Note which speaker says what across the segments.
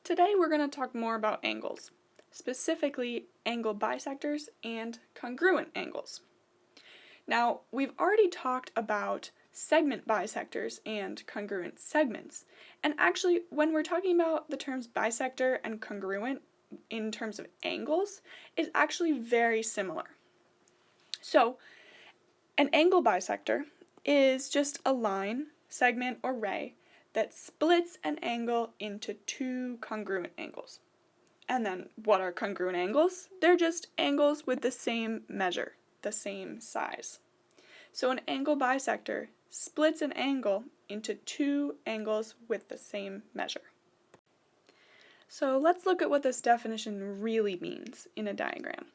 Speaker 1: Today we're going to talk more about angles, specifically angle bisectors and congruent angles. Now, we've already talked about segment bisectors and congruent segments, and actually when we're talking about the terms bisector and congruent in terms of angles, it's actually very similar. So, an angle bisector is just a line, segment, or ray that splits an angle into two congruent angles. And then, what are congruent angles? They're just angles with the same measure, the same size. So an angle bisector splits an angle into two angles with the same measure. So let's look at what this definition really means in a diagram.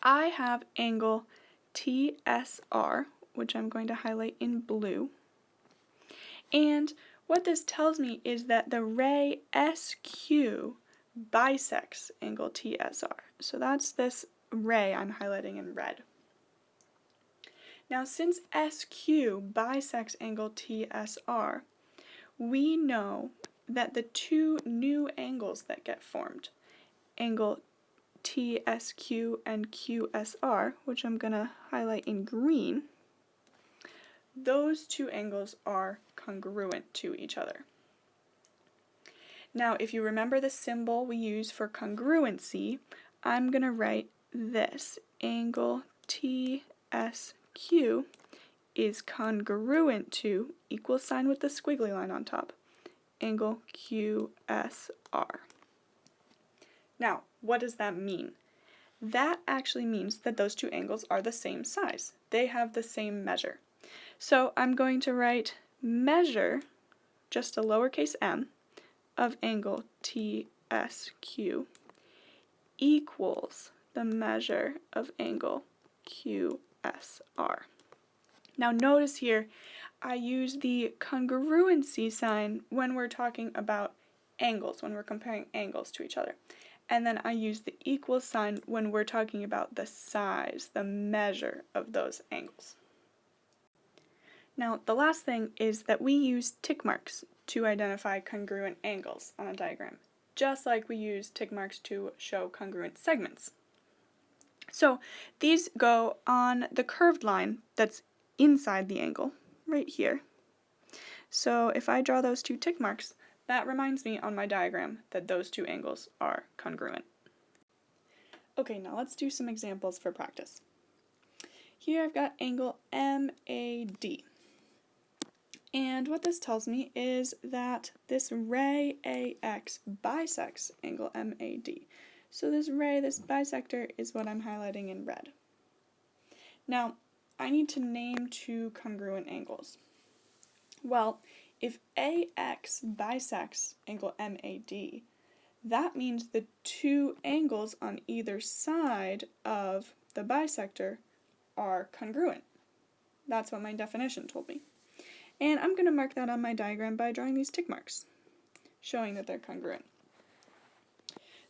Speaker 1: I have angle TSR, which I'm going to highlight in blue. And what this tells me is that the ray SQ bisects angle TSR. So that's this ray I'm highlighting in red. Now, since SQ bisects angle TSR, we know that the two new angles that get formed, angle TSQ and QSR, which I'm going to highlight in green, those two angles are congruent to each other. Now, if you remember the symbol we use for congruency, I'm going to write this. Angle TSQ is congruent to, equal sign with the squiggly line on top, angle QSR. Now, what does that mean? That actually means that those two angles are the same size. They have the same measure. So I'm going to write measure, just a lowercase m, of angle TSQ equals the measure of angle QSR. Now notice here, I use the congruency sign when we're talking about angles, when we're comparing angles to each other. And then I use the equal sign when we're talking about the size, the measure of those angles. Now, the last thing is that we use tick marks to identify congruent angles on a diagram, just like we use tick marks to show congruent segments. So these go on the curved line that's inside the angle, right here. So if I draw those two tick marks, that reminds me on my diagram that those two angles are congruent. Okay, now let's do some examples for practice. Here I've got angle MAD. And what this tells me is that this ray AX bisects angle MAD. So this ray, this bisector, is what I'm highlighting in red. Now, I need to name two congruent angles. Well, if AX bisects angle MAD, that means the two angles on either side of the bisector are congruent. That's what my definition told me. And I'm going to mark that on my diagram by drawing these tick marks, showing that they're congruent.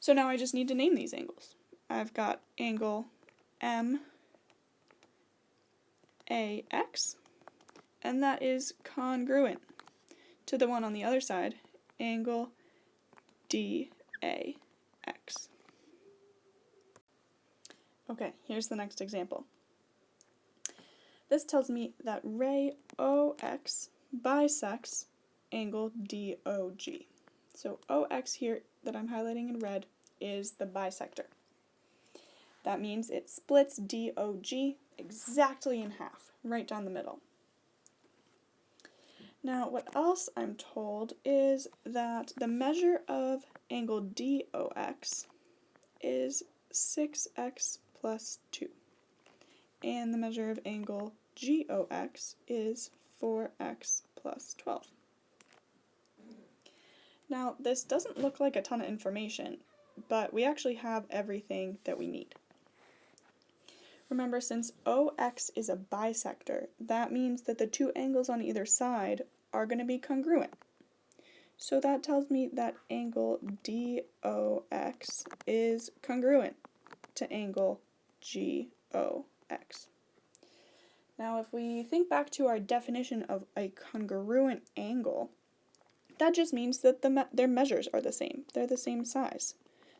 Speaker 1: So now I just need to name these angles. I've got angle MAX, and that is congruent to the one on the other side, angle DAX. Okay, here's the next example. This tells me that ray OX bisects angle DOG. So OX here that I'm highlighting in red is the bisector. That means it splits DOG exactly in half, right down the middle. Now what else I'm told is that the measure of angle DOX is 6x plus 2. And the measure of angle GOX is 4x plus 12. Now, this doesn't look like a ton of information, but we actually have everything that we need. Remember, since OX is a bisector, that means that the two angles on either side are going to be congruent. So that tells me that angle DOX is congruent to angle GOX. Now, if we think back to our definition of a congruent angle, that just means that their measures are the same. They're the same size.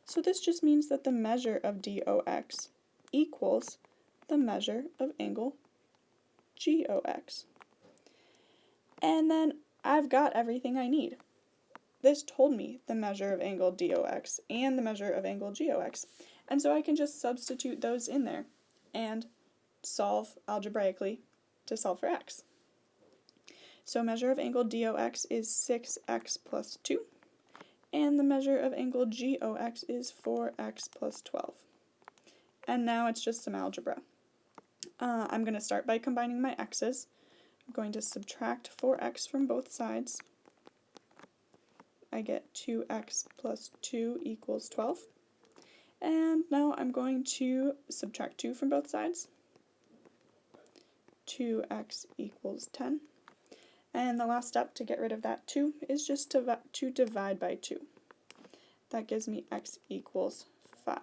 Speaker 1: So this just means that the measure of DOX equals the measure of angle GOX. And then I've got everything I need. This told me the measure of angle DOX and the measure of angle GOX. And so I can just substitute those in there and solve algebraically to solve for x. So measure of angle DOX is 6x plus 2, and the measure of angle GOX is 4x plus 12. And now it's just some algebra. I'm going to start by combining my x's. I'm going to subtract 4x from both sides. I get 2x plus 2 equals 12. And now I'm going to subtract 2 from both sides. 2x equals 10. And the last step to get rid of that 2 is just to divide by 2. That gives me x equals 5.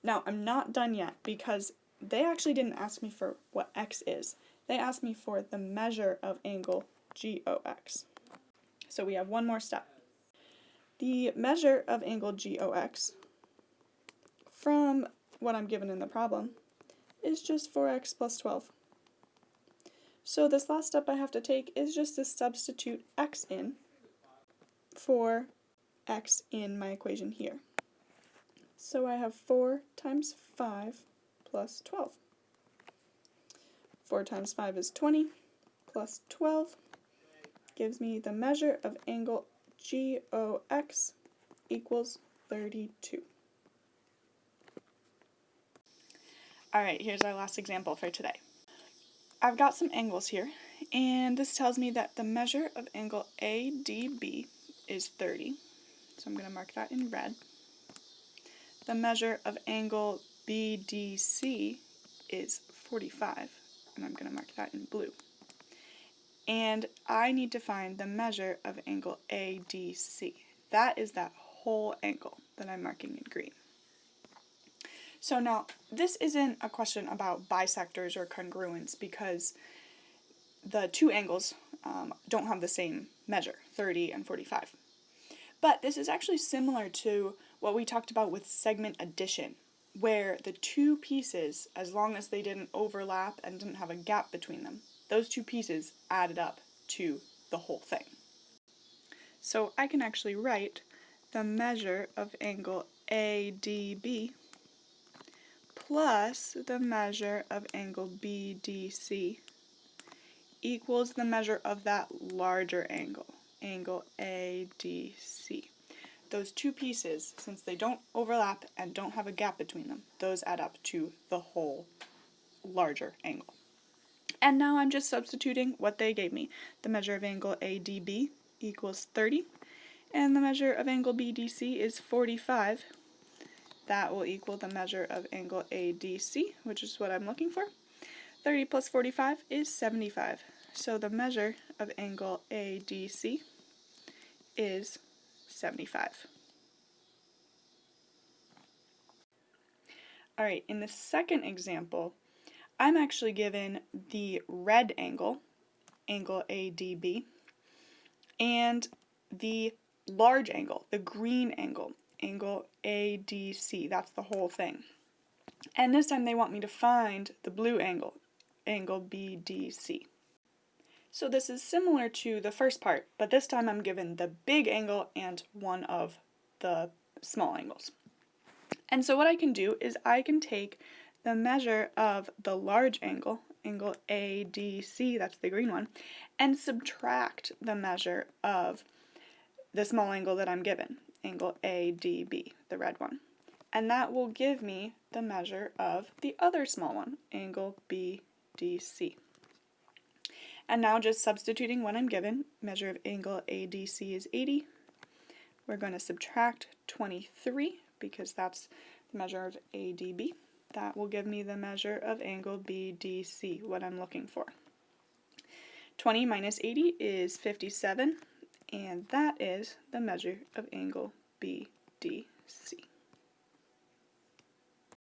Speaker 1: Now, I'm not done yet because they actually didn't ask me for what x is. They asked me for the measure of angle GOX. So we have one more step. The measure of angle GOX from what I'm given in the problem is just 4x plus 12. So this last step I have to take is just to substitute x in for x in my equation here. So I have 4 times 5 plus 12. 4 times 5 is 20, plus 12 gives me the measure of angle GOX equals 32. Alright, here's our last example for today. I've got some angles here, and this tells me that the measure of angle ADB is 30, so I'm going to mark that in red. The measure of angle BDC is 45, and I'm going to mark that in blue. And I need to find the measure of angle ADC. That is that whole angle that I'm marking in green. So now, this isn't a question about bisectors or congruents because the two angles don't have the same measure, 30 and 45. But this is actually similar to what we talked about with segment addition, where the two pieces, as long as they didn't overlap and didn't have a gap between them, those two pieces added up to the whole thing. So I can actually write the measure of angle ADB plus the measure of angle BDC equals the measure of that larger angle, angle ADC. Those two pieces, since they don't overlap and don't have a gap between them, those add up to the whole larger angle. And now I'm just substituting what they gave me. The measure of angle ADB equals 30, and the measure of angle BDC is 45. That will equal the measure of angle ADC, which is what I'm looking for. 30 plus 45 is 75. So the measure of angle ADC is 75. Alright, in the second example, I'm actually given the red angle, angle ADB, and the large angle, the green angle, angle ADC. That's the whole thing. And this time they want me to find the blue angle, angle BDC. So this is similar to the first part, but this time I'm given the big angle and one of the small angles. And so what I can do is I can take the measure of the large angle, angle ADC, that's the green one, and subtract the measure of the small angle that I'm given, angle ADB, the red one. And that will give me the measure of the other small one, angle BDC. And now just substituting what I'm given, measure of angle ADC is 80. We're going to subtract 23 because that's the measure of ADB. That will give me the measure of angle BDC, what I'm looking for. 20 minus 80 is 57, and that is the measure of angle BDC.